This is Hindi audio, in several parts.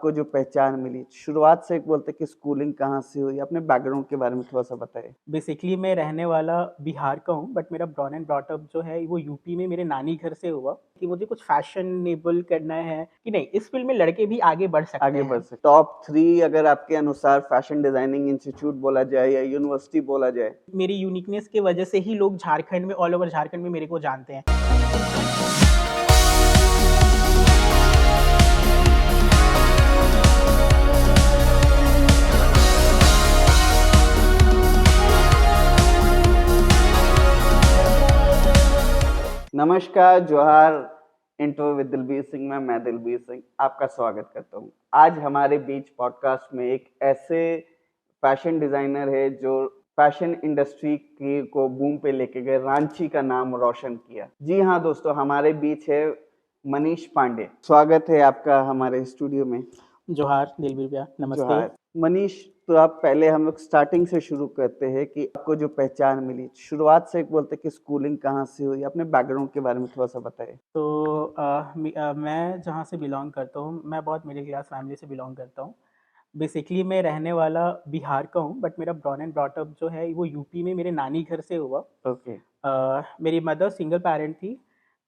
आपको जो पहचान मिली, शुरुआत से एक बोलते कि स्कूलिंग कहाँ से हुई? अपने बैकग्राउंड के बारे में थोड़ा-सा बताइए। बेसिकली मैं रहने वाला बिहार का हूँ, बट मेरा ब्रॉन एंड ब्रॉट अप जो है वो यूपी में मेरे नानी घर से हुआ कि मुझे कुछ फैशनेबल करना है कि नहीं, इस फील्ड में लड़के भी आगे बढ़ सकते आगे बढ़ हैं। सकते टॉप 3 अगर आपके अनुसार फैशन डिजाइनिंग इंस्टीट्यूट बोला जाए या यूनिवर्सिटी बोला जाए? मेरी यूनिकनेस की वजह से ही लोग झारखंड में, ऑल ओवर झारखंड में मेरे को जानते हैं। नमस्कार, जोहार, इंटरव्यू विद दिलबीर सिंह में मैं दिलबीर सिंह आपका स्वागत करता हूँ। आज हमारे बीच पॉडकास्ट में एक ऐसे फैशन डिजाइनर है जो फैशन इंडस्ट्री की को बूम पे लेके गए, रांची का नाम रोशन किया। जी हाँ दोस्तों, हमारे बीच है मनीष पांडे। स्वागत है आपका हमारे स्टूडियो में। जोहार दिलबीर भैया, नमस्ते। जोहार। मनीष, तो आप पहले हम लोग स्टार्टिंग से शुरू करते हैं कि आपको जो पहचान मिली, शुरुआत से एक बोलते कि स्कूलिंग कहाँ से हुई? अपने बैकग्राउंड के बारे में थोड़ा-सा बताइए। तो मैं जहाँ से बिलोंग करता हूँ, मैं बहुत मिडिल क्लास फैमिली से बिलोंग करता हूँ। बेसिकली मैं रहने वाला बिहार का हूँ, बट मेरा ब्रॉन एंड ब्रॉट अप जो है वो यूपी में मेरे नानी घर से हुआ। ओके, मेरी मदर सिंगल पैरेंट थी,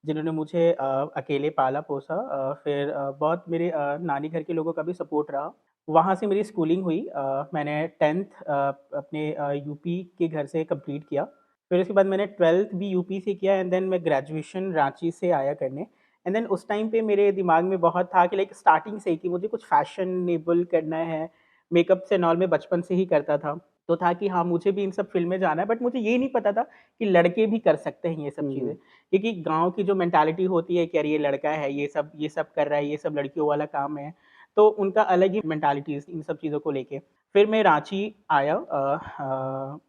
जिन्होंने मुझे अकेले पाला-पोसा। फिर बहुत मेरे नानी घर के लोगों का भी सपोर्ट रहा। वहाँ से मेरी स्कूलिंग हुई। मैंने 10th अपने यूपी के घर से कंप्लीट किया। फिर उसके बाद मैंने 12th भी यूपी से किया एंड देन मैं ग्रेजुएशन रांची से आया करने। एंड देन उस टाइम पे मेरे दिमाग में बहुत था कि लाइक स्टार्टिंग से ही कि मुझे कुछ फैशनेबल करना है। मेकअप्स एंड ऑल मैं बचपन से ही करता था। तो था कि हाँ, मुझे भी इन सब फ़ील्ड में जाना है, बट मुझे ये नहीं पता था कि लड़के भी कर सकते हैं ये सब हुँ, चीज़ें। हुँ। क्योंकि गाँव की जो मेंटालिटी होती है कि अरे ये लड़का है, ये सब कर रहा है, ये सब लड़कियों वाला काम है। तो उनका अलग ही मेंटालिटी है इन सब चीज़ों को लेके। फिर मैं रांची आया,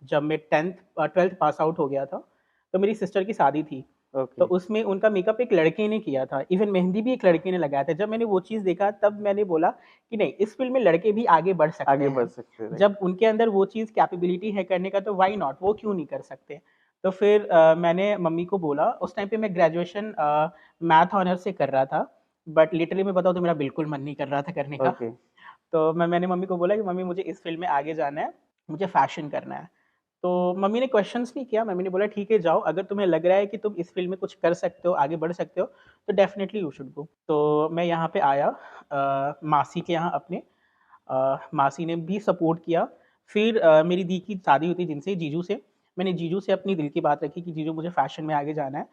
जब मैं 12th पास आउट हो गया था, तो मेरी सिस्टर की शादी थी। तो ओके, उसमें उनका मेकअप एक लड़के ने किया था, इवन मेहंदी भी एक लड़के ने लगाया था। जब मैंने वो चीज़ देखा तब मैंने बोला कि नहीं, इस फ़ील्ड में लड़के भी आगे बढ़ सकते आगे बढ़ हैं। सकते हैं, राइट। जब उनके अंदर वो चीज़ कैपेबिलिटी है करने का तो व्हाई नॉट, वो क्यों नहीं कर सकते? तो फिर मैंने मम्मी को बोला। उस टाइम पे मैं ग्रेजुएशन मैथ ऑनर्स से कर रहा था, बट लिटरली मैं बताऊँ तो मेरा बिल्कुल मन नहीं कर रहा था करने का। ओके, तो मैंने मम्मी को बोला कि मम्मी मुझे इस फ़ील्ड में आगे जाना है, मुझे फ़ैशन करना है। तो मम्मी ने क्वेश्चन्स नहीं किया, मम्मी ने बोला ठीक है जाओ, अगर तुम्हें लग रहा है कि तुम इस फ़ील्ड में कुछ कर सकते हो, आगे बढ़ सकते हो, तो डेफ़िनिटली यू शुड गो। तो मैं यहाँ पे आया मासी के यहाँ अपने। मासी ने भी सपोर्ट किया। फिर मेरी दी की शादी हुई थी जिनसे, जीजू से। मैंने जीजू से अपनी दिल की बात रखी कि जीजू मुझे फ़ैशन में आगे जाना है।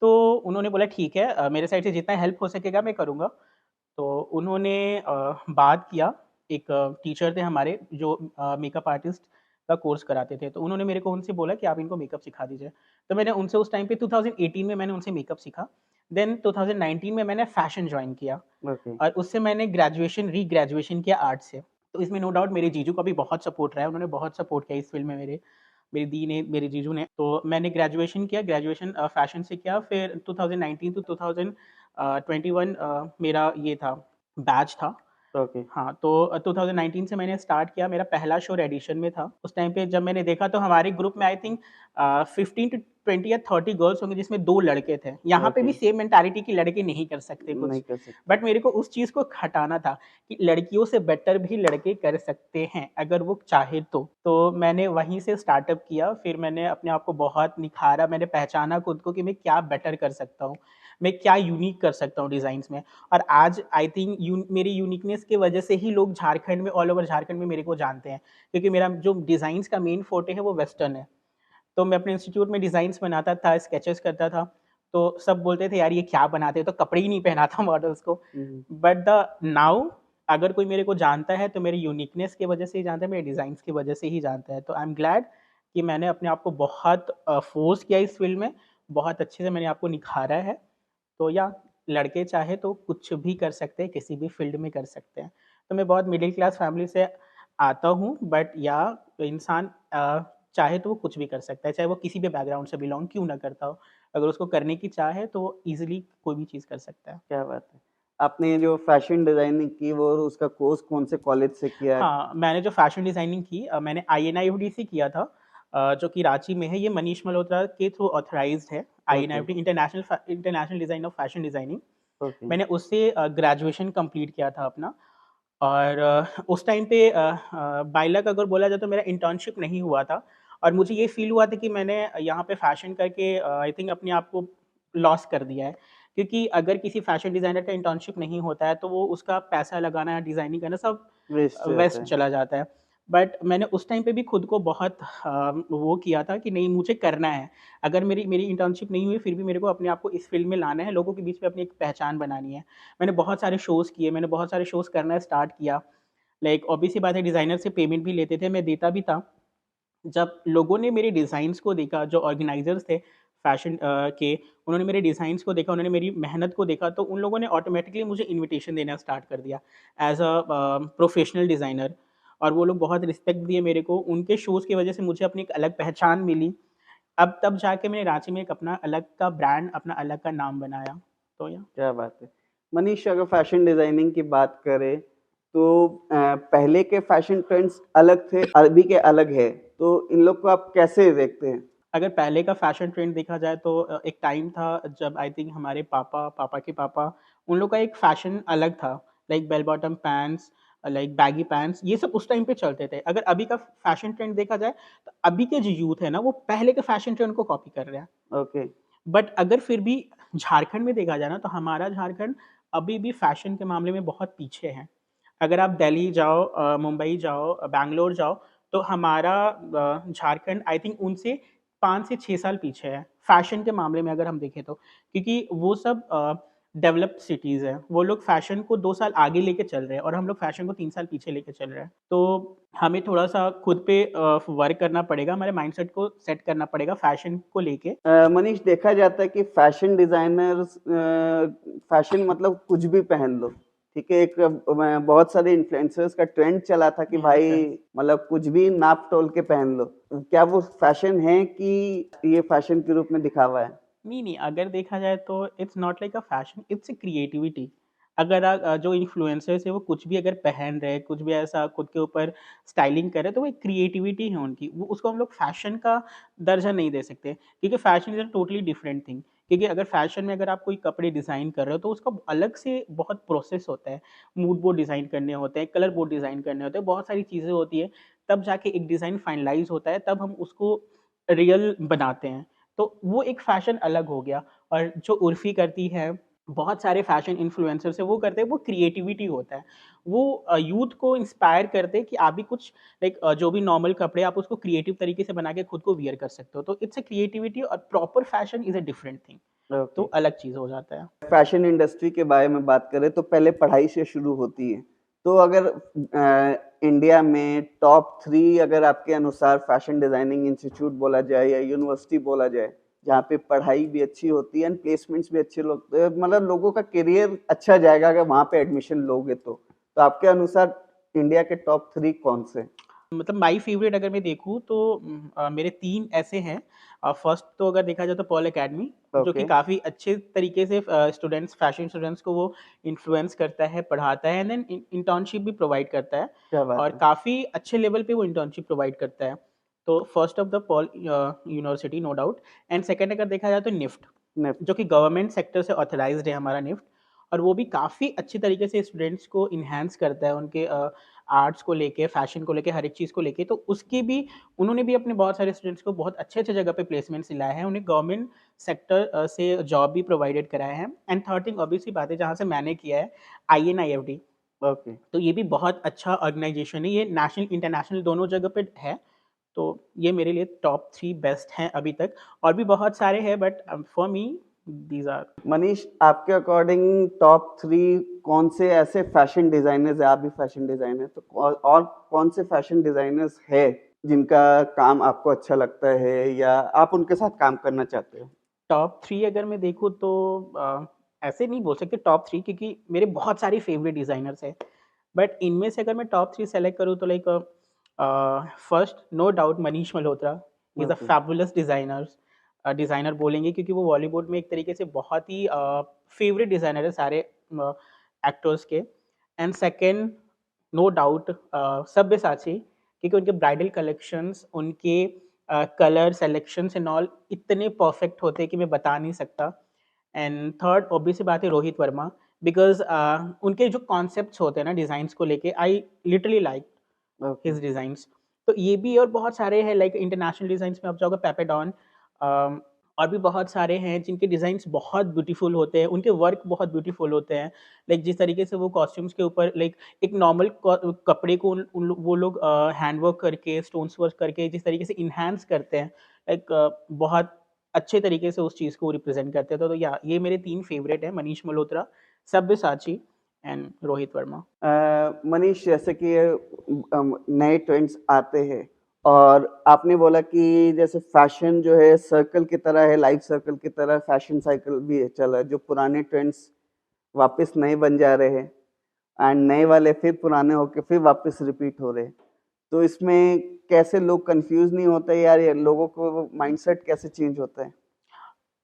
तो उन्होंने बोला ठीक है, मेरे साइड से जितना हेल्प हो सकेगा मैं करूँगा। तो उन्होंने बात किया। एक टीचर थे हमारे जो मेकअप आर्टिस्ट का कोर्स कराते थे, तो उन्होंने मेरे को उनसे बोला कि आप इनको मेकअप सिखा दीजिए। तो मैंने उनसे उस टाइम पे 2018 में मैंने उनसे मेकअप सीखा। देन 2019 में मैंने फ़ैशन जॉइन किया ओके। और उससे मैंने री-ग्रेजुएशन किया आर्ट से। तो इसमें नो डाउट मेरे जीजू का भी बहुत सपोर्ट रहा है, उन्होंने बहुत सपोर्ट किया इस फ़ील्ड में मेरे। मेरी दी ने, मेरे जीजू ने। तो मैंने ग्रेजुएशन किया, ग्रेजुएशन फ़ैशन से किया। फिर 2019 टू 2021 मेरा ये था, बैच था। ओके, हाँ, तो 2019 से मैंने स्टार्ट किया, मेरा पहला शो रेडिशन में था। उस टाइम पे जब मैंने देखा तो हमारे ग्रुप में आई थिंक 15 टू 20 या 30 गर्ल्स होंगे जिसमें 2 लड़के थे। यहाँ पे ओके। भी सेम मेंटालिटी कि लड़के नहीं कर सकते नहीं कुछ। कर सकते। बट मेरे को उस चीज़ को हटाना था कि लड़कियों से बेटर भी लड़के कर सकते हैं, अगर वो चाहे तो। तो मैंने वहीं से स्टार्टअप किया, फिर मैंने अपने आप को बहुत निखारा, मैंने पहचाना खुद को कि मैं क्या बेटर कर सकता हूँ, मैं क्या यूनिक कर सकता हूँ डिज़ाइन्स में। और आज आई थिंक मेरी यूनिकनेस की वजह से ही लोग झारखंड में, ऑल ओवर झारखंड में मेरे को जानते हैं। क्योंकि मेरा जो डिज़ाइन्स का मेन फोटे है वो वेस्टर्न है। तो मैं अपने इंस्टीट्यूट में डिज़ाइन्स बनाता था, स्केचेस करता था। तो सब बोलते थे यार ये क्या बनाते हो? तो कपड़े ही नहीं पहनाता मॉडल्स को। हुँ, हुँ। बट द नाउ अगर कोई मेरे को जानता है तो मेरी यूनिकनेस की वजह से ही जानता है, मेरे डिज़ाइन्स की वजह से ही जानता है। तो आई एम ग्लैड कि मैंने अपने आप को बहुत फ़ोर्स किया इस फ़ील्ड में, बहुत अच्छे से मैंने आपको निखारा है। तो या लड़के चाहे तो कुछ भी कर सकते हैं, किसी भी फ़ील्ड में कर सकते हैं। तो मैं बहुत मिडल क्लास फ़ैमिली से आता हूँ, बट या इंसान चाहे तो वो कुछ भी कर सकता है, चाहे वो किसी भी बैकग्राउंड से बिलॉन्ग क्यों ना करता हो। अगर उसको करने की चाह है तो वो ईज़िली कोई भी चीज़ कर सकता है। क्या बात है। आपने ये जो फैशन डिज़ाइनिंग की वो उसका कोर्स कौन से कॉलेज से किया? हाँ, मैंने जो फ़ैशन डिज़ाइनिंग की, मैंने आईएनआईओडी से किया था, जो कि रांची में है। ये मनीष मल्होत्रा के थ्रू ऑथराइज़्ड है। Okay, INIOD international design of fashion designing. Okay, मैंने उससे ग्रेजुएशन कंप्लीट किया था अपना। और उस टाइम पे बाय लक अगर बोला जाए तो मेरा इंटर्नशिप नहीं हुआ था और मुझे ये फ़ील हुआ था कि मैंने यहाँ पे फ़ैशन करके आई थिंक अपने आप को लॉस कर दिया है। क्योंकि अगर किसी फ़ैशन डिज़ाइनर का इंटर्नशिप नहीं होता है, तो वो उसका पैसा लगाना, डिज़ाइनिंग करना सब वेस्ट जाता वेस्ट है। चला जाता है। बट मैंने उस टाइम पे भी खुद को बहुत वो किया था कि नहीं मुझे करना है। अगर मेरी मेरी इंटर्नशिप नहीं हुई फिर भी मेरे को अपने आप को इस फ़ील्ड में लाना है, लोगों के बीच में अपनी एक पहचान बनानी है। मैंने बहुत सारे शोज़ किए, मैंने बहुत सारे शोज़ करना स्टार्ट किया। लाइक ऑब्वियस सी बात है डिज़ाइनर से पेमेंट भी लेते थे, मैं देता भी था। जब लोगों ने मेरे डिज़ाइन्स को देखा, जो ऑर्गेनाइज़र्स थे फ़ैशन के, उन्होंने मेरे डिज़ाइन्स को देखा, उन्होंने मेरी मेहनत को देखा, तो उन लोगों ने ऑटोमैटिकली मुझे इन्विटेशन देना स्टार्ट कर दिया एज़ प्रोफ़ेशनल डिज़ाइनर और वो लोग बहुत रिस्पेक्ट दिए मेरे को। उनके शोज़ की वज़ह से मुझे अपनी एक अलग पहचान मिली। अब तब जाके मैंने रांची में एक अपना अलग का ब्रांड, अपना अलग का नाम बनाया। तो या क्या बात है। मनीष, अगर फैशन डिजाइनिंग की बात करें तो पहले के फैशन ट्रेंड्स अलग थे, अभी के अलग है, तो इन लोग को आप कैसे देखते हैं? अगर पहले का फ़ैशन ट्रेंड देखा जाए तो एक टाइम था जब आई थिंक हमारे पापा, पापा के पापा, उन लोग का एक फ़ैशन अलग था। Like bell bottom pants, like baggy pants, ये सब उस टाइम पे चलते थे। अगर अभी का फ़ैशन ट्रेंड देखा जाए, तो अभी के जो यूथ है ना, वो पहले के फ़ैशन ट्रेंड को कॉपी कर रहे हैं। ओके। बट अगर फिर भी झारखंड में देखा जाए ना, तो हमारा झारखंड अभी भी फ़ैशन के मामले में बहुत पीछे है। अगर आप दिल्ली जाओ, मुंबई जाओ, बैंगलोर जाओ, तो हमारा झारखंड आई थिंक उनसे 5 से 6 साल पीछे है, फ़ैशन के मामले में अगर हम देखें तो। क्योंकि वो सब डेवलप्ड सिटीज़ हैं, वो लोग फ़ैशन को 2 साल आगे लेके चल रहे हैं और हम लोग फ़ैशन को 3 साल पीछे लेके चल रहे हैं। तो हमें थोड़ा-सा खुद पे वर्क करना पड़ेगा, हमारे माइंडसेट को सेट करना पड़ेगा फ़ैशन को लेके। मनीष, देखा जाता है कि फैशन डिजाइनर्स, फैशन मतलब कुछ भी पहन लो, ठीक है। एक बहुत सारे इन्फ्लुएंसर्स का ट्रेंड चला था कि यस, भाई यस। मतलब कुछ भी नाप तोल के पहन लो। क्या वो फैशन है कि ये फैशन के रूप में दिखावा है? नहीं, नहीं, अगर देखा जाए तो it's not like a fashion, it's a creativity. अगर जो इन्फ्लुएंसर्स हैं वो कुछ भी अगर पहन रहे हैं, कुछ भी ऐसा खुद के ऊपर स्टाइलिंग कर रहे हैं, तो वो एक क्रिएटिविटी है उनकी। वो उसको हम लोग फैशन का दर्जा नहीं दे सकते क्योंकि fashion is a totally different thing. क्योंकि अगर फैशन में अगर आप कोई कपड़े डिज़ाइन कर रहे हो तो उसका अलग से बहुत प्रोसेस होता है। मूड बोर्ड डिज़ाइन करने होते हैं, कलर बोर्ड डिज़ाइन करने होते हैं, बहुत सारी चीज़ें होती हैं। तब जाके एक डिज़ाइन फाइनलाइज़ होता है, तब हम उसको रियल बनाते हैं। तो वो एक फ़ैशन अलग हो गया और जो उर्फ़ी करती है, बहुत सारे फ़ैशन इन्फ्लुएंसर्स हैं, वो करते हैं, वो क्रिएटिविटी होता है। वो यूथ को इंस्पायर करते हैं कि आप भी कुछ लाइक जो भी नॉर्मल कपड़े आप उसको क्रिएटिव तरीके से बना के खुद को वियर कर सकते हो। तो इट्स अ क्रिएटिविटी और proper fashion is a different thing. तो ओके। अलग चीज़ हो जाता है। फैशन इंडस्ट्री के बारे में बात करें तो पहले पढ़ाई से शुरू होती है। तो अगर इंडिया में टॉप 3 अगर आपके अनुसार फैशन डिजाइनिंग इंस्टीट्यूट बोला जाए या यूनिवर्सिटी बोला जाए, जहाँ पे पढ़ाई भी अच्छी होती है एंड प्लेसमेंट्स भी अच्छे लोग, मतलब लोगों का करियर अच्छा जाएगा अगर वहाँ पे एडमिशन लोगे तो। तो आपके अनुसार इंडिया के टॉप 3 कौन से? मतलब माय फेवरेट अगर मैं देखूँ तो मेरे 3 ऐसे हैं। फर्स्ट तो अगर देखा जाए तो पॉल अकेडमी, जो कि ओके, काफ़ी अच्छे तरीके से स्टूडेंट्स फैशन स्टूडेंट्स को वो इन्फ्लुएंस करता है, पढ़ाता है एंड देन इंटर्नशिप भी प्रोवाइड करता है क्या बात और है। काफ़ी अच्छे लेवल पे वो इंटर्नशिप प्रोवाइड करता है। तो first of the Paul University no doubt and second अगर देखा जाए तो निफ्ट, जो निफ्ट। कि गवर्नमेंट सेक्टर से ऑथराइज्ड है हमारा निफ्ट और वो भी काफ़ी अच्छे तरीके से स्टूडेंट्स को एनहांस करता है उनके आर्ट्स को लेके, फैशन को लेके, हर एक चीज़ को लेके। तो उसकी भी उन्होंने भी अपने बहुत सारे स्टूडेंट्स को बहुत अच्छे-अच्छे जगह पे प्लेसमेंट्स दिलाए हैं। उन्हें गवर्नमेंट सेक्टर से जॉब भी प्रोवाइडेड कराए हैं एंड थर्ड थिंग ऑब्वियस सी बात है जहाँ से मैंने किया है आईएनआईएफटी। ओके। तो ये भी बहुत अच्छा ऑर्गेनाइज़ेशन है। ये नेशनल, इंटरनेशनल दोनों जगह पे है। तो ये मेरे लिए टॉप 3 बेस्ट हैं अभी तक और भी बहुत सारे हैं but for me these are. Manish, आपके अकॉर्डिंग टॉप 3 कौन से ऐसे फैशन डिजाइनर्स हैं, आप भी फैशन डिजाइनर, तो और कौन से फैशन डिजाइनर्स हैं जिनका काम आपको अच्छा लगता है या आप उनके साथ काम करना चाहते हो? टॉप 3 अगर मैं देखूँ तो ऐसे नहीं बोल सकते टॉप 3 क्योंकि मेरे बहुत सारे फ़ेवरेट डिज़ाइनर्स हैं। बट इनमें से अगर मैं टॉप 3 सेलेक्ट करूँ तो like first no doubt Manish Malhotra, he is a okay. Fabulous designer बोलेंगे क्योंकि वो बॉलीवुड में एक तरीके से बहुत ही फ़ेवरेट डिज़ाइनर है सारे एक्टर्स के। And second no doubt Sabyasachi, क्योंकि उनके ब्राइडल कलेक्शंस, उनके कलर सिलेक्शंस एंड ऑल इतने परफेक्ट होते हैं कि मैं बता नहीं सकता। एंड थर्ड ऑब्वियस सी बात है रोहित वर्मा, बिकॉज उनके जो कॉन्सेप्ट्स होते हैं ना डिज़ाइंस को लेके, I literally like okay. His designs. तो ये भी और बहुत सारे हैं, लाइक इंटरनेशनल डिज़ाइंस में आप जाओगे पेपेडॉन, और भी बहुत सारे हैं जिनके डिज़ाइंस बहुत ब्यूटीफुल होते हैं, उनके वर्क बहुत ब्यूटीफुल होते हैं। लाइक जिस तरीके से वो कॉस्ट्यूम्स के ऊपर, लाइक एक नॉर्मल कपड़े को वो लोग हैंड वर्क करके, स्टोन्स वर्क करके जिस तरीके से इन्हांस करते हैं, लाइक बहुत अच्छे तरीके से उस चीज़ को रिप्रेजेंट करते हैं। तो या ये मेरे 3 फेवरेट हैं, मनीष मल्होत्रा, सब्यसाची एंड रोहित वर्मा। मनीष, जैसे कि नए ट्रेंड्स आते हैं और आपने बोला कि जैसे फैशन जो है सर्कल की तरह है, लाइफ सर्कल की तरह फैशन साइकिल भी है चल रहा है, जो पुराने ट्रेंड्स वापस नए बन जा रहे हैं एंड नए वाले फिर पुराने होके फिर वापस रिपीट हो रहे हैं। तो इसमें कैसे लोग कंफ्यूज नहीं होते यार, ये लोगों को माइंडसेट कैसे चेंज होता है?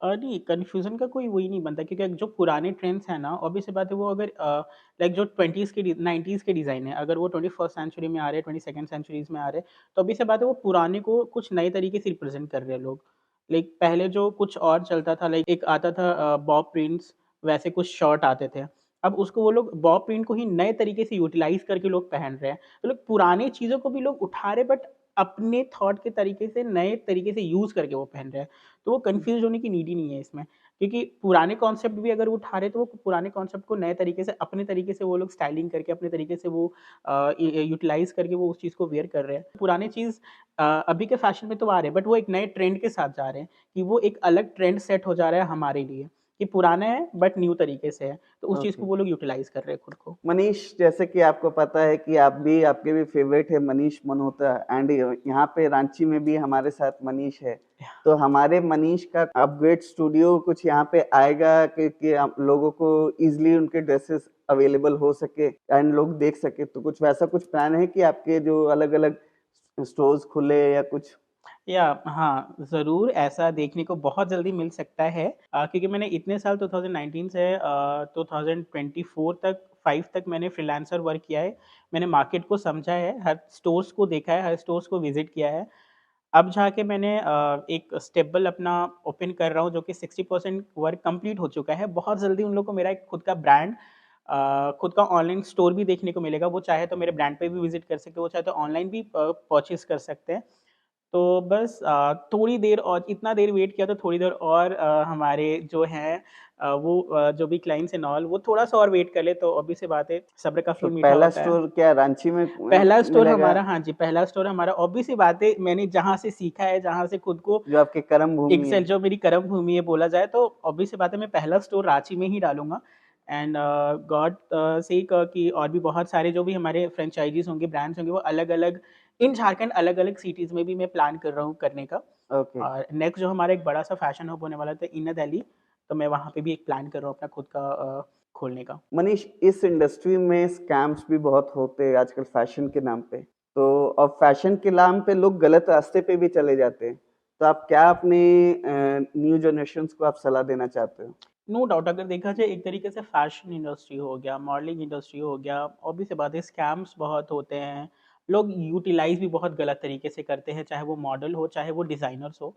नहीं, कन्फ्यूज़न का कोई वही नहीं बनता, क्योंकि जो पुराने ट्रेंड्स हैं ना, ऑब्वियस सी बात है वो अगर लाइक जो 20s के 90s के डिज़ाइन है, अगर वो 21st सेंचुरी में आ रहे हैं, 22nd सेंचुरीज़ में आ रहे हैं, तो ऑब्वियस सी बात है वो पुराने को कुछ नए तरीके से रिप्रेज़ेंट कर रहे हैं लोग। लाइक पहले जो कुछ और चलता था, लाइक एक आता था बॉब प्रिंट्स, वैसे कुछ शर्ट आते थे। अब उसको वो लोग बॉब प्रिंट को ही नए तरीके से यूटिलाइज़ करके लोग पहन रहे हैं। तो लोग पुरानी चीज़ों को भी लोग उठा रहे, बट अपने थॉट के तरीके से, नए तरीके से यूज़ करके वो पहन रहे हैं। तो वो कन्फ्यूज़ होने की नीड ही नहीं है इसमें। क्योंकि पुराने कॉन्सेप्ट भी अगर वो उठा रहे हैं, तो वो पुराने कॉन्सेप्ट को नए तरीके से, अपने तरीके से वो लोग स्टाइलिंग करके, अपने तरीके से वो यूटिलाइज़ करके वो उस चीज़ को वियर कर रहे हैं। पुरानी चीज़ अभी के फैशन में तो आ रहे हैं, बट वो एक नए ट्रेंड के साथ जा रहे हैं, कि वो एक अलग ट्रेंड सेट हो जा रहा है हमारे लिए, कि पुराना है बट न्यू तरीके से है। तो उस चीज़ ओके। को वो लोग यूटिलाइज़ कर रहे हैं खुद को। मनीष, जैसे कि आपको पता है कि आप भी, आपके भी फेवरेट है मनीष मल्होत्रा एंड यहाँ पे रांची में भी हमारे साथ मनीष है। तो हमारे मनीष का अपग्रेड स्टूडियो कुछ यहाँ पे आएगा कि आप लोगों को इजीली उनके ड्रेसेस अवेलेबल हो सके एंड लोग देख सके, तो कुछ वैसा कुछ प्लान है कि आपके जो अलग अलग स्टोर्स खुले या कुछ? या हाँ, ज़रूर ऐसा देखने को बहुत जल्दी मिल सकता है, क्योंकि मैंने इतने साल 2019 से 2024 तक 5 तक मैंने फ्रीलांसर वर्क किया है। मैंने मार्केट को समझा है, हर स्टोर्स को देखा है, हर स्टोर्स को विज़िट किया है। अब जाके मैंने एक स्टेबल अपना ओपन कर रहा हूँ, जो कि 60% वर्क कंप्लीट हो चुका है। बहुत जल्दी उन लोगों को मेरा एक खुद का ब्रांड, खुद का ऑनलाइन स्टोर भी देखने को मिलेगा। वो चाहे तो मेरे ब्रांड पे भी विज़िट कर सकते हैं, वो चाहे तो ऑनलाइन भी परचेज़ कर सकते हैं। तो बस थोड़ी देर और, इतना देर वेट किया तो थोड़ी देर और हमारे जो हैं वो जो भी क्लाइंट्स एंड ऑल, वो थोड़ा-सा और वेट कर ले, तो ऑब्वियस सी बात है, सब्र का तो फल मीठा पहला होता है। स्टोर क्या रांची में पहला स्टोर मिलेगा, हमारा, हाँ जी, पहला स्टोर हमारा, ऑब्वियस सी बात है, मैंने जहाँ से सीखा है, जहाँ से खुद को जो आपकी कर्म भूमि एक्सेल, है? जो मेरी कर्म भूमि है बोला जाए, तो ऑब्वियस सी बात है मैं पहला स्टोर रांची में ही डालूँगा। एंड गॉड सेक कि और भी बहुत सारे जो भी हमारे फ्रेंचाइज़ीज़ होंगे, ब्रांड्स होंगे, वो अलग-अलग इन झारखंड अलग-अलग सिटीज़ में भी मैं प्लान कर रहा हूँ करने का। ओके। और नेक्स्ट जो हमारा एक बड़ा-सा फैशन हब होने वाला था इन दिल्ली, तो मैं वहाँ पे भी एक प्लान कर रहा हूँ अपना खुद का खोलने का। मनीष, इस इंडस्ट्री में स्कैम्स भी बहुत होते हैं आजकल फैशन के नाम पे। तो और फैशन के नाम पे लोग गलत रास्ते पे भी चले जाते हैं। तो आप क्या अपने न्यू जनरेशन्स को आप सलाह देना चाहते हो? नो डाउट, अगर देखा जाए एक तरीके से फैशन इंडस्ट्री हो गया, मॉडलिंग इंडस्ट्री हो गया, ऑब्वियस सी बात है स्कैम्स बहुत होते हैं। लोग यूटिलाइज़ भी बहुत गलत तरीके से करते हैं, चाहे वो मॉडल हो, चाहे वो डिज़ाइनर्स हो।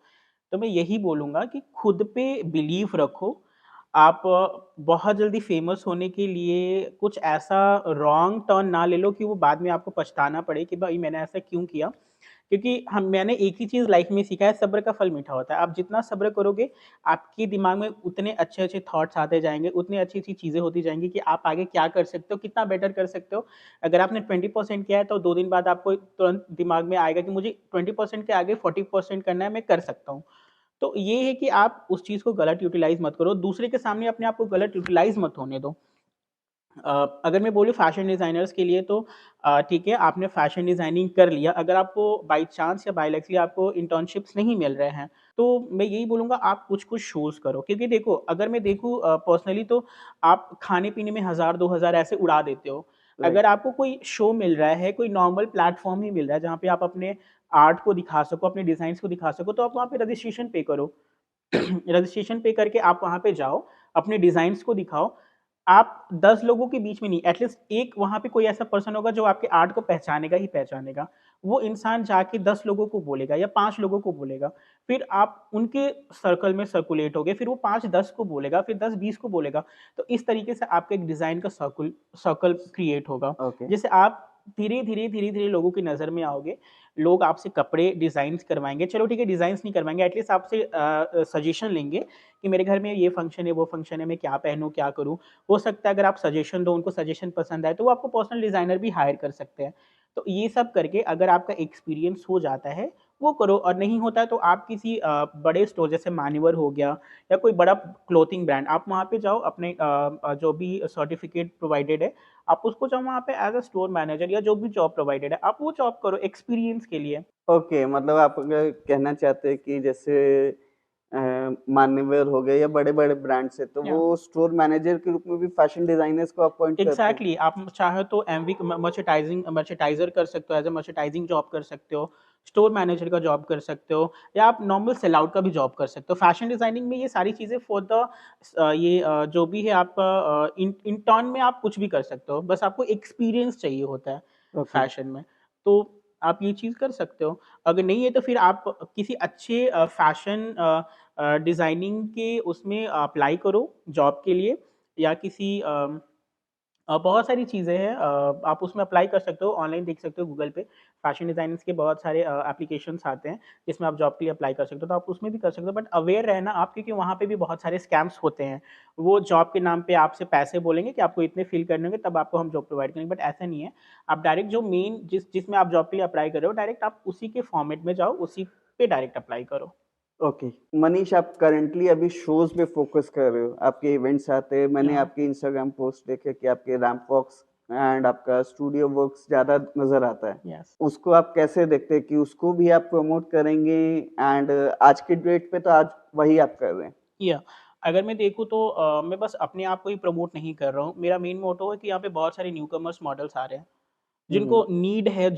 तो मैं यही बोलूँगा कि खुद पे बिलीव रखो। आप बहुत जल्दी फ़ेमस होने के लिए कुछ ऐसा रॉन्ग टर्न ना ले लो कि वो बाद में आपको पछताना पड़े कि भाई मैंने ऐसा क्यों किया। क्योंकि हम मैंने एक ही चीज़ लाइफ़ में सीखा है, सब्र का फल मीठा होता है। आप जितना सब्र करोगे, आपके दिमाग में उतने अच्छे-अच्छे थॉट्स आते जाएँगे, उतनी अच्छी-अच्छी चीज़ें होती जाएँगी कि आप आगे क्या कर सकते हो, कितना बेटर कर सकते हो। अगर आपने 20% किया है, तो 2 दिन बाद आपको तुरंत दिमाग में आएगा कि मुझे 20% के आगे 40% करना है, मैं कर सकता हूँ। तो ये है कि आप उस चीज़ को गलत यूटिलाइज़ मत करो, दूसरे के सामने अपने आप को गलत यूटिलाइज़ मत होने दो। अगर मैं बोलूँ फैशन डिज़ाइनर्स के लिए, तो ठीक है, आपने फैशन डिज़ाइनिंग कर लिया, अगर आपको बाय चांस या बाय लकीली आपको इंटर्नशिप्स नहीं मिल रहे हैं, तो मैं यही बोलूँगा आप कुछ-कुछ शोज़ करो। क्योंकि देखो, अगर मैं देखूँ पर्सनली, तो आप खाने-पीने में 1000 2000 ऐसे उड़ा देते हो। राइट। अगर आपको कोई शो मिल रहा है, कोई नॉर्मल प्लेटफ़ॉर्म ही मिल रहा है जहाँ पे आप अपने आर्ट को दिखा सको, अपने डिज़ाइन्स को दिखा सको, तो आप वहाँ पे रजिस्ट्रेशन पे करो। रजिस्ट्रेशन पे करके आप वहाँ पे जाओ, अपने डिज़ाइन्स को दिखाओ। आप 10 लोगों के बीच में नहीं, एटलीस्ट एक वहाँ पे कोई ऐसा पर्सन होगा जो आपके आर्ट को पहचानेगा ही पहचानेगा। वो इंसान जाके 10 लोगों को बोलेगा या 5 लोगों को बोलेगा, फिर आप उनके सर्कल में सर्कुलेट होगे, फिर वो 5 10 को बोलेगा, फिर 10 20 को बोलेगा। तो इस तरीके से आपका एक डिज़ाइन का सर्कुल सर्कल क्रिएट होगा, ओके। जिससे आप धीरे-धीरे लोगों की नज़र में आओगे। लोग आपसे कपड़े डिज़ाइन्स करवाएँगे, चलो ठीक है डिज़ाइन्स नहीं करवाएँगे, एटलीस्ट आपसे सजेशन लेंगे कि मेरे घर में ये फंक्शन है, वो फंक्शन है, मैं क्या पहनूँ, क्या करूँ? हो सकता है अगर आप सजेशन दो, उनको सजेशन पसंद आए, तो वो आपको पर्सनल डिज़ाइनर भी हायर कर सकते हैं। तो ये सब करके अगर आपका एक्सपीरियंस हो जाता है, वो करो, और नहीं होता है तो आप किसी बड़े स्टोर जैसे मान्यवर हो गया या कोई बड़ा क्लॉथिंग ब्रांड, आप वहाँ पे जाओ, अपने जो भी सर्टिफ़िकेट प्रोवाइडेड है, आप उसको जाओ वहाँ पे एज़ अ स्टोर मैनेजर या जो भी जॉब प्रोवाइडेड है, आप वो जॉब करो एक्सपीरियंस के लिए। ओके, मतलब आप अगर कहना चाहते हैं कि जैसे अ, मान्यवर हो गए या बड़े-बड़े ब्रांड्स हैं, तो या वो स्टोर मैनेजर के रूप में भी फैशन डिज़ाइनर्स को अपॉइंट करते हैं? एग्ज़ैक्टली, आप चाहे तो एमवी मर्चेंडाइज़र कर सकते हो, एज़ अ मर्चेंडाइज़िंग जॉब कर सकते हो, स्टोर मैनेजर का जॉब कर सकते हो, या आप नॉर्मल सेल आउट का भी जॉब कर सकते हो। फैशन डिज़ाइनिंग में ये सारी चीज़ें फॉर द जो भी है आपका इंटर्न में आप कुछ भी कर सकते हो, बस आपको एक्सपीरियंस चाहिए होता है ओके, फैशन में। तो आप ये चीज़ कर सकते हो। अगर नहीं है तो फिर आप किसी अच्छे फैशन डिज़ाइनिंग के उसमें अप्लाई करो जॉब के लिए, या किसी बहुत सारी चीज़ें हैं, आप उसमें अप्लाई कर सकते हो, ऑनलाइन देख सकते हो गूगल पे, फैशन डिज़ाइनर्स के बहुत सारे एप्लीकेशंस आते हैं, जिसमें आप जॉब के लिए अप्लाई कर सकते हो, तो आप उसमें भी कर सकते हो, बट अवेयर रहना आप, क्योंकि वहाँ पे भी बहुत सारे स्कैम्स होते हैं। वो जॉब के नाम पे आपसे पैसे बोलेंगे कि आपको इतने फिल करने होंगे, तब आपको हम जॉब प्रोवाइड करेंगे, बट ऐसा नहीं है। आप डायरेक्ट जो मेन जिसमें आप जॉब के लिए अप्लाई कर रहे हो, डायरेक्ट आप उसी के फॉर्मेट में जाओ, उसी पे डायरेक्ट अप्लाई करो। ओके। मनीष, आप करंटली अभी शोज़ पे फ़ोकस कर रहे हो, आपके इवेंट्स आते हैं, मैंने या आपके इंस्टाग्राम पोस्ट देखे कि आपके रैंप वॉक्स एंड आपका स्टूडियो वर्क्स ज़्यादा नज़र आता है। यस। उसको आप कैसे देखते हैं कि उसको भी आप प्रमोट करेंगे एंड आज की डेट पे तो आज वही आप कर रहे हैं? या अगर मैं देखूँ तो मैं बस अपने आप को ही प्रमोट नहीं कर रहा हूँ। मेरा मेन मोटो है कि यहाँ पे बहुत सारे न्यूकमर्स मॉडल्स आ रहे हैं, हुँ, हुँ। जिनको नीड है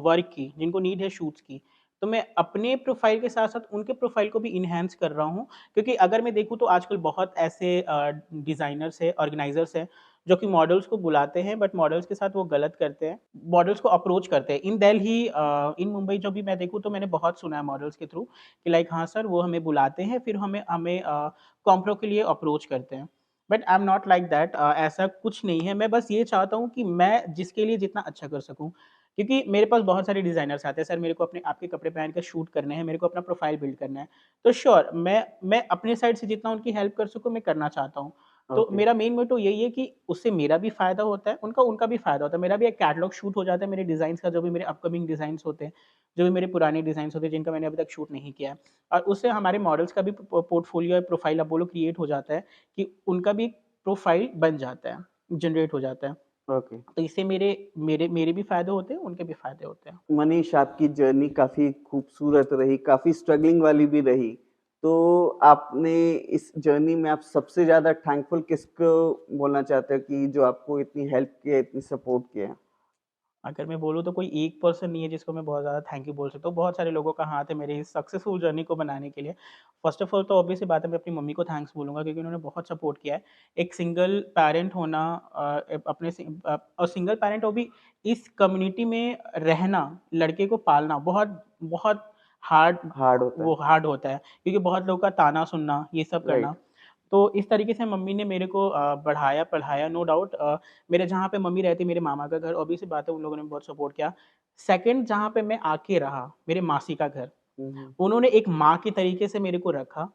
वर्क की, जिनको नीड है शूट्स की। तो मैं अपने प्रोफ़ाइल के साथ-साथ उनके प्रोफ़ाइल को भी एनहांस कर रहा हूँ, क्योंकि अगर मैं देखूँ तो आजकल बहुत ऐसे डिज़ाइनर्स हैं, ऑर्गेनाइज़र्स हैं, जो कि मॉडल्स को बुलाते हैं, बट मॉडल्स के साथ वो गलत करते हैं। मॉडल्स को अप्रोच करते हैं। इन दिल्ली इन मुंबई जो भी मैं देखूँ तो मैंने बहुत सुना है मॉडल्स के थ्रू कि लाइक हाँ सर, वो हमें बुलाते हैं, फिर हमें हमें कॉम्प्रो के लिए अप्रोच करते हैं। But I am not like that, ऐसा कुछ नहीं है। मैं बस ये चाहता हूँ कि मैं जिसके लिए जितना अच्छा कर सकूँ, क्योंकि मेरे पास बहुत सारे डिज़ाइनर्स आते हैं, सर मेरे को अपने आपके कपड़े पहन के शूट करने हैं, मेरे को अपना प्रोफ़ाइल बिल्ड करना है। तो श्योर मैं अपने साइड से जितना उनकी हेल्प कर सकूँ मैं करना चाहता हूँ। तो ओके, मेरा मेन मोटो यही है कि उससे मेरा भी फ़ायदा होता है, उनका उनका भी फ़ायदा होता है। मेरा भी एक कैटलॉग शूट हो जाता है मेरे डिज़ाइन्स का, जो भी मेरे अपकमिंग डिज़ाइन्स होते हैं, जो भी मेरे पुराने डिज़ाइन्स होते हैं जिनका मैंने अभी तक शूट नहीं किया है। और उससे हमारे मॉडल्स का भी पोर्टफोलियो या प्रोफ़ाइल आप बोलो क्रिएट हो जाता है, कि उनका भी प्रोफ़ाइल बन जाता है, जनरेट हो जाता है। ओके। तो इससे मेरे मेरे मेरे भी फ़ायदे होते हैं, उनके भी फ़ायदे होते हैं। मनीष, आपकी जर्नी काफ़ी खूबसूरत रही, काफ़ी स्ट्रगलिंग वाली भी रही। तो आपने इस जर्नी में आप सबसे ज़्यादा थैंकफुल किसको बोलना चाहते हैं कि जो आपको इतनी हेल्प किया, इतनी सपोर्ट किया? अगर मैं बोलूँ तो कोई एक पर्सन नहीं है जिसको मैं बहुत ज़्यादा थैंक यू बोल सकता हूँ। बहुत सारे लोगों का हाथ है मेरी इस सक्सेसफुल जर्नी को बनाने के लिए। फ़र्स्ट ऑफ ऑल तो ऑब्वियस सी बात है, मैं अपनी मम्मी को थैंक्स बोलूँगा, क्योंकि उन्होंने बहुत सपोर्ट किया है। एक सिंगल पैरेंट होना, और सिंगल पैरेंट, वो भी इस कम्युनिटी में रहना, लड़के को पालना बहुत बहुत हार्ड, हार्ड होता वो है, हार्ड होता है, क्योंकि बहुत लोगों का ताना सुनना, ये सब करना। राइट। तो इस तरीके से मम्मी ने मेरे को बढ़ाया, पढ़ाया, नो डाउट। मेरे जहाँ पे मम्मी रहती, मेरे मामा का घर, ऑब्वियस सी बात है उन लोगों ने बहुत सपोर्ट किया। सेकंड जहाँ पे मैं आके रहा, मेरे मासी का घर, हुँ, हुँ। उन्होंने एक माँ के तरीके से मेरे को रखा,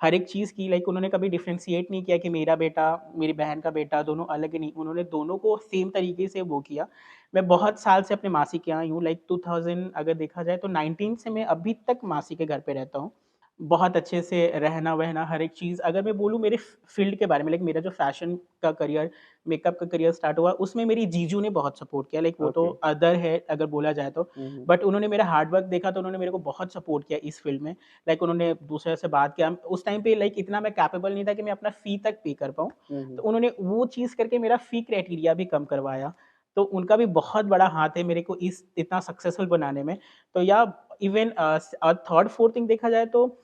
हर एक चीज़ की, लाइक उन्होंने कभी डिफरेंशिएट नहीं किया कि मेरा बेटा, मेरी बहन का बेटा दोनों अलग, नहीं, उन्होंने दोनों को सेम तरीके से वो किया। मैं बहुत साल से अपने मासी के यहाँ ही हूँ, लाइक 2000 अगर देखा जाए तो 19 से मैं अभी तक मासी के घर पे रहता हूँ। बहुत अच्छे से रहना-वहना, हर एक चीज़। अगर मैं बोलूँ मेरे फ़ील्ड के बारे में, लाइक मेरा जो फ़ैशन का करियर, मेकअप का करियर स्टार्ट हुआ, उसमें मेरी जीजू ने बहुत सपोर्ट किया। लाइक वो तो ओके। अदर है अगर बोला जाए तो। हुँ, हुँ। बट उन्होंने मेरा हार्ड वर्क देखा, तो उन्होंने मेरे को बहुत सपोर्ट किया इस फ़ील्ड में। लाइक उन्होंने दूसरे से बात किया। उस टाइम पे लाइक इतना मैं कैपेबल नहीं था कि मैं अपना फ़ी तक पे कर पाऊँ। हुँ, तो हुँ। उन्होंने वो चीज़ करके मेरा फ़ी क्राइटेरिया भी कम करवाया। तो उनका भी बहुत बड़ा हाथ है मेरे को इस इतना सक्सेसफुल बनाने में। तो या इवन थर्ड, फोर्थ थिंग देखा जाए तो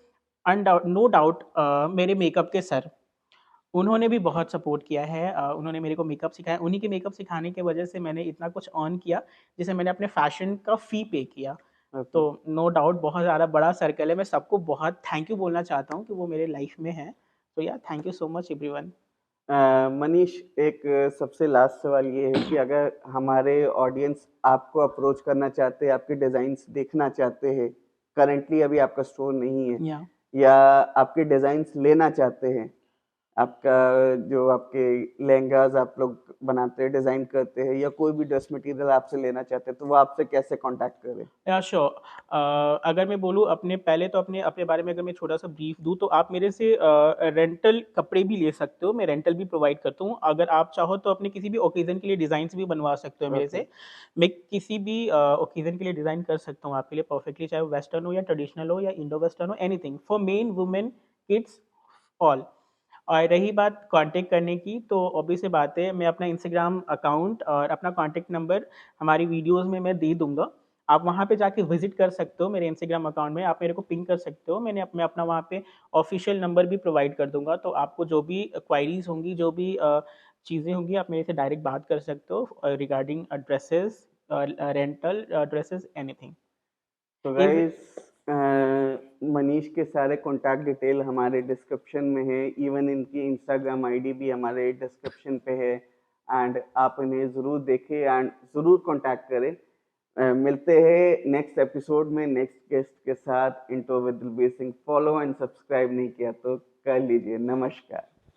नो डाउट मेरे मेकअप के सर, उन्होंने भी बहुत सपोर्ट किया है। उन्होंने मेरे को मेकअप सिखाया, उन्हीं के मेकअप सिखाने की वजह से मैंने इतना कुछ अर्न किया, जिससे मैंने अपने फ़ैशन का फ़ी पे किया। ओके। तो नो डाउट बहुत ज़्यादा बड़ा सर्कल है, मैं सबको बहुत थैंक यू बोलना चाहता हूँ कि वो मेरे लाइफ़ में हैं। तो या thank you so much everyone. Manish, एक सबसे लास्ट सवाल ये है कि अगर हमारे ऑडियंस आपको अप्रोच करना चाहते हैं, आपके डिज़ाइन्स देखना चाहते हैं, करंटली अभी आपका स्टोर नहीं है, या या आपके डिज़ाइन्स लेना चाहते हैं, आपका जो आपके लहंगास आप लोग बनाते हैं, डिज़ाइन करते हैं, या कोई भी ड्रेस मटेरियल आपसे लेना चाहते हैं, तो वो आपसे कैसे कांटेक्ट करें? या श्योर। अगर मैं बोलूँ अपने पहले तो अपने अपने बारे में अगर मैं छोटा-सा ब्रीफ दूँ, तो आप मेरे से रेंटल कपड़े भी ले सकते हो, मैं रेंटल भी प्रोवाइड करता हूँ। अगर आप चाहो तो अपने किसी भी ओकेज़न के लिए डिज़ाइन्स भी बनवा सकते हो मेरे ओके। से। मैं किसी भी ओकेज़न के लिए डिज़ाइन कर सकता हूँ आपके लिए परफेक्टली, चाहे वो वेस्टर्न हो या ट्रेडिशनल हो या इंडो वेस्टर्न हो, anything for main, women, kids, all. और रही बात कॉन्टैक्ट करने की, तो ऑब्वियस सी बात है, मैं अपना इंस्टाग्राम अकाउंट और अपना कॉन्टैक्ट नंबर हमारी वीडियोज़ में मैं दे दूँगा। आप वहाँ पे जाके विज़िट कर सकते हो मेरे इंस्टाग्राम अकाउंट में, आप मेरे को पिंग कर सकते हो। मैं अपना वहाँ पे ऑफ़िशियल नंबर भी प्रोवाइड कर दूँगा, तो आपको जो भी क्वायरीज़ होंगी, जो भी चीज़ें होंगी, आप मेरे से डायरेक्ट बात कर सकते हो regarding dresses, rental dresses, anything. तो इव गाइस, मनीष के सारे कॉन्टैक्ट डिटेल हमारे डिस्क्रिप्शन में है, इवन इनकी इंस्टाग्राम आईडी भी हमारे डिस्क्रिप्शन पे है। एंड आप इन्हें ज़रूर देखें एंड ज़रूर कॉन्टैक्ट करें। मिलते हैं नेक्स्ट एपिसोड में नेक्स्ट गेस्ट के साथ। Interview with Dilbir Singh follow and subscribe नहीं किया तो कर लीजिए। नमस्कार।